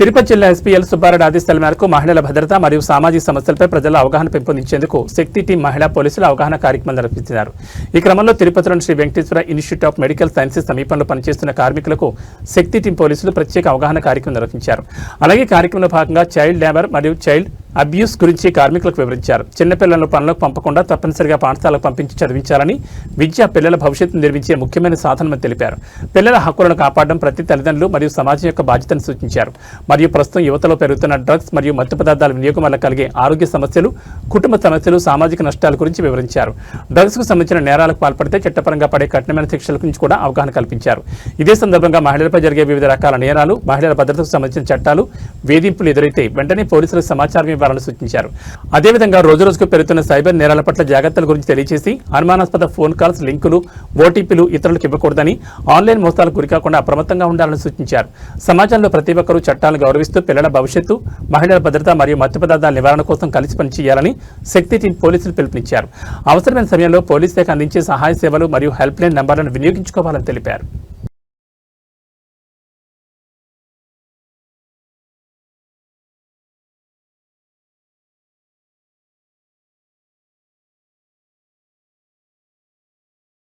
తిరుపతి జిల్లా SP L Subbareddy ఆదేశాల మేరకు మహిళల భద్రత మరియు సామాజిక సమస్యలపై ప్రజల అవగాహన పెంపొందించేందుకు శక్తి టీం మహిళా పోలీసులు అవగాహన కార్యక్రమం నిర్వహించారు. ఈ క్రమంలో తిరుపతిలోని Sri Venkateswara institute of medical sciences సమీపంలో పనిచేస్తున్న కార్మికులకు శక్తి టీం పోలీసులు ప్రత్యేక అవగాహన కార్యక్రమం నిర్వహించారు. అలాగే కార్యక్రమంలో భాగంగా చైల్డ్ లేబర్ మరియు చైల్డ్ అబ్యూస్ గురించి కార్మికులకు వివరించారు. చిన్నపిల్లలను పనులకు పంపకుండా తప్పనిసరిగా పాఠశాలకు పంపించి చదివించాలని, విద్య పిల్లల భవిష్యత్తును నిర్మించే ముఖ్యమైన సాధనమని తెలిపారు. పిల్లల హక్కులను కాపాడడం ప్రతి తల్లిదండ్రులు మరియు సమాజం యొక్క బాధ్యతను సూచించారు. మరియు ప్రస్తుతం యువతలో పెరుగుతున్న డ్రగ్స్ మరియు మత్తు పదార్థాల వినియోగం వల్ల కలిగే ఆరోగ్య సమస్యలు, కుటుంబ సమస్యలు, సామాజిక నష్టాల గురించి వివరించారు. డ్రగ్స్ కు సంబంధించిన నేరాలకు పాల్పడితే చట్టపరంగా పడే కఠినమైన శిక్షల గురించి కూడా అవగాహన కల్పించారు. ఇదే సందర్భంగా మహిళలపై జరిగే వివిధ రకాల నేరాలు, మహిళల భద్రతకు సంబంధించిన చట్టాలు, వేధింపులు ఎదురైతే వెంటనే పోలీసులకు సమాచారం ఇవ్వాలని సూచించారు. అదేవిధంగా రోజురోజుకు పెరుగుతున్న సైబర్ నేరాల పట్ల జాగ్రత్తల గురించి తెలియజేసి అనుమానాస్పద ఫోన్ కాల్స్, లింకులు, ఓటీపీలు ఇతరులకు ఇవ్వకూడదని, ఆన్లైన్ మోసాలకు గురికాకుండా అప్రమత్తంగా ఉండాలని సూచించారు. సమాజంలో ప్రతి ఒక్కరూ చట్టాలను గౌరవిస్తూ పిల్లల భవిష్యత్తు, మహిళల భద్రత మరియు మత్తు పదార్థాల నివారణ కోసం కలిసి పనిచేయాలని శక్తి టీం పోలీసులు పిలుపునిచ్చారు. అవసరమైన సమయంలో పోలీసు శాఖ అందించే సహాయ సేవలు మరియు హెల్ప్ లైన్ నంబర్లను వినియోగించుకోవాలని తెలిపారు.